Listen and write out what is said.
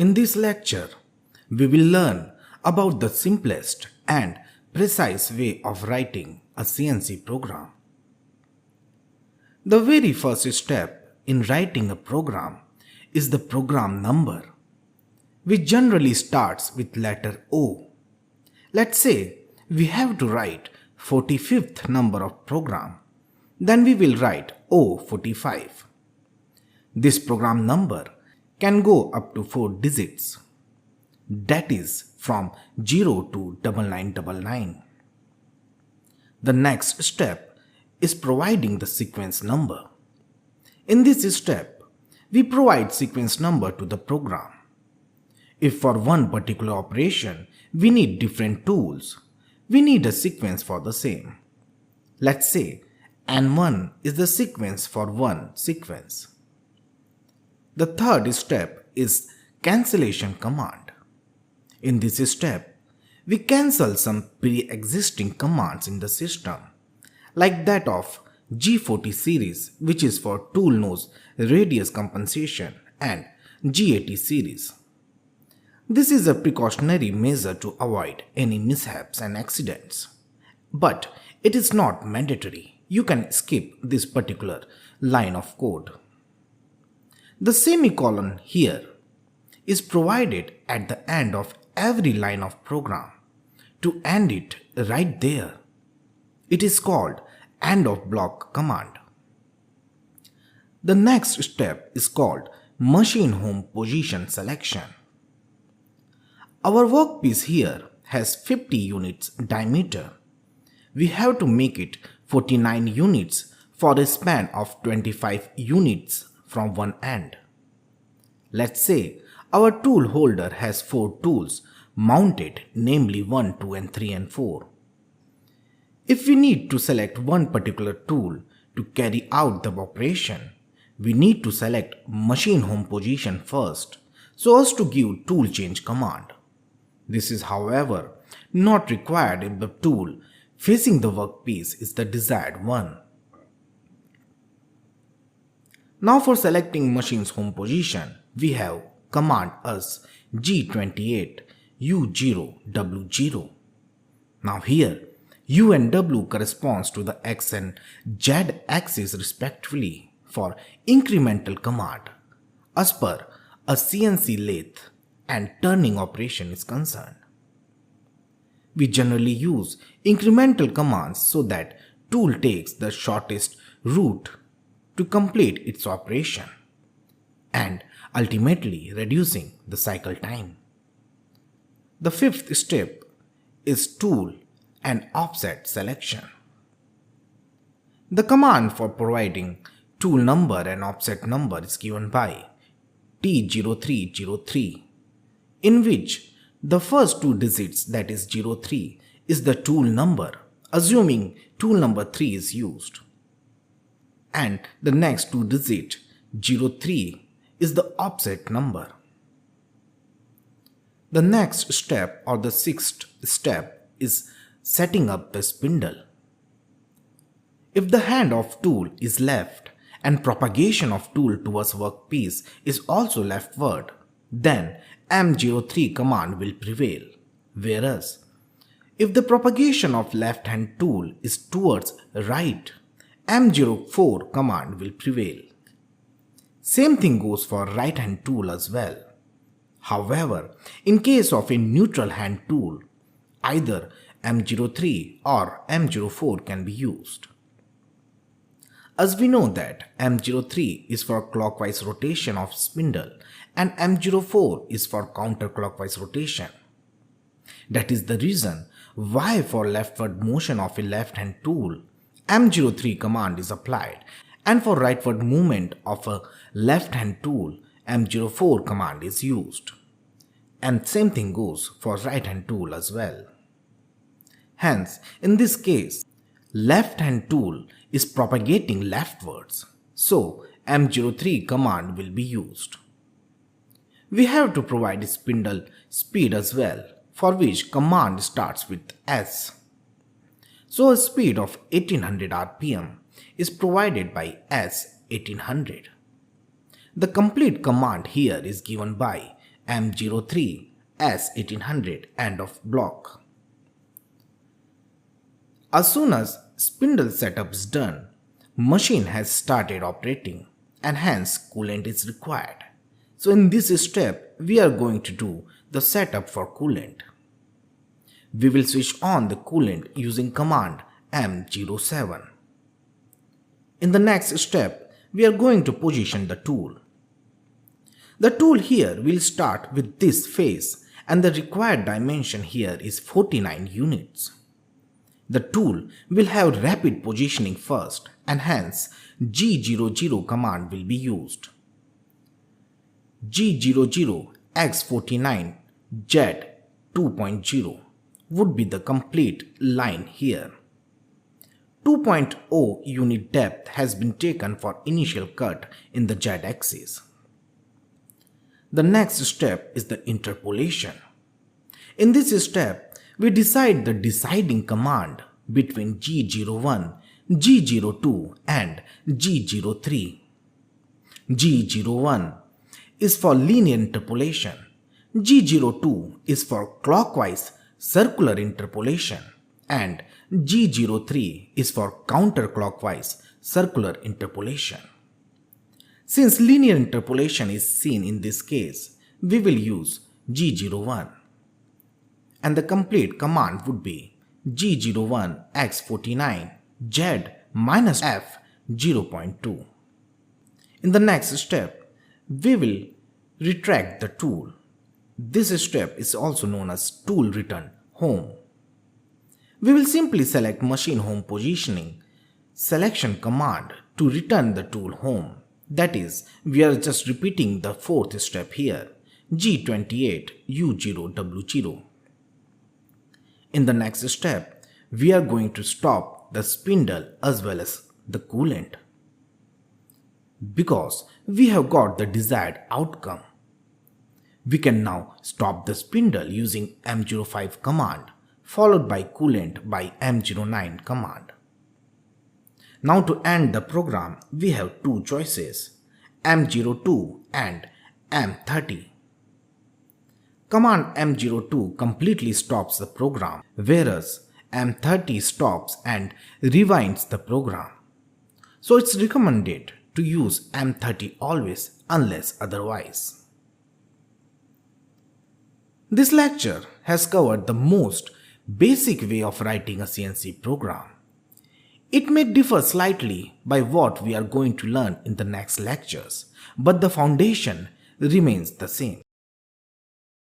In this lecture, we will learn about the simplest and precise way of writing a CNC program. The very first step in writing a program is the program number, which generally starts with letter O. Let's say we have to write 45th number of program, then we will write O45. This program number can go up to 4 digits, that is from 0 to 9999. The next step is providing the sequence number. In this step, we provide sequence number to the program. If for one particular operation we need different tools, we need a sequence for the same. Let's say N1 is the sequence for one sequence. The third step is cancellation command. In this step, we cancel some pre-existing commands in the system, like that of G40 series, which is for tool nose radius compensation, and G80 series. This is a precautionary measure to avoid any mishaps and accidents. But it is not mandatory. You can skip this particular line of code. The semicolon here is provided at the end of every line of program to end it right there. It is called end of block command. The next step is called machine home position selection. Our workpiece here has 50 units diameter. We have to make it 49 units for a span of 25 units from one end. Let's say our tool holder has 4 tools mounted, namely 1, 2 and 3 and 4. If we need to select one particular tool to carry out the operation, we need to select machine home position first so as to give tool change command. This is, however, not required if the tool facing the workpiece is the desired one. Now for selecting machine's home position, we have command as G28 U0 W0. Now here, U and W corresponds to the X and Z axis respectively for incremental command as per a CNC lathe and turning operation is concerned. We generally use incremental commands so that tool takes the shortest route to complete its operation and ultimately reducing the cycle time. The fifth step is tool and offset selection. The command for providing tool number and offset number is given by T0303, in which the first 2 digits, that is 03, is the tool number, assuming tool number 3 is used. And the next 2 digits, 03, is the offset number. The next step, or the 6th step, is setting up the spindle. If the hand of tool is left and propagation of tool towards workpiece is also leftward, then M03 command will prevail. Whereas, if the propagation of left hand tool is towards right, M04 command will prevail. Same thing goes for right hand tool as well. However, in case of a neutral hand tool, either M03 or M04 can be used. As we know that M03 is for clockwise rotation of spindle and M04 is for counterclockwise rotation. That is the reason why for leftward motion of a left hand tool, M03 command is applied, and for rightward movement of a left hand tool, M04 command is used. And same thing goes for right hand tool as well. Hence, in this case, left hand tool is propagating leftwards, so M03 command will be used. We have to provide spindle speed as well, for which command starts with S. So a speed of 1800 rpm is provided by S1800. The complete command here is given by M03 S1800 end of block. As soon as spindle setup is done, machine has started operating and hence coolant is required. So in this step, we are going to do the setup for coolant. We will switch on the coolant using command M07. In the next step, we are going to position the tool. The tool here will start with this face and the required dimension here is 49 units. The tool will have rapid positioning first and hence G00 command will be used. G00 X49 Z 2.0 would be the complete line here. 2.0 unit depth has been taken for initial cut in the Z axis. The next step is the interpolation. In this step, we decide the deciding command between G01, G02 and G03. G01 is for linear interpolation, G02 is for clockwise circular interpolation and G03 is for counterclockwise circular interpolation. Since linear interpolation is seen in this case, we will use G01 and the complete command would be G01 X49 Z minus F 0.2. In the next step, we will retract the tool. This step is also known as tool return home. We will simply select machine home positioning selection command to return the tool home. That is, we are just repeating the fourth step here, G28 U0 W0. In the next step, we are going to stop the spindle as well as the coolant. Because we have got the desired outcome, we can now stop the spindle using M05 command followed by coolant by M09 command. Now to end the program, we have two choices, M02 and M30. Command M02 completely stops the program, whereas M30 stops and rewinds the program. So it's recommended to use M30 always unless otherwise. This lecture has covered the most basic way of writing a CNC program. It may differ slightly by what we are going to learn in the next lectures, but the foundation remains the same.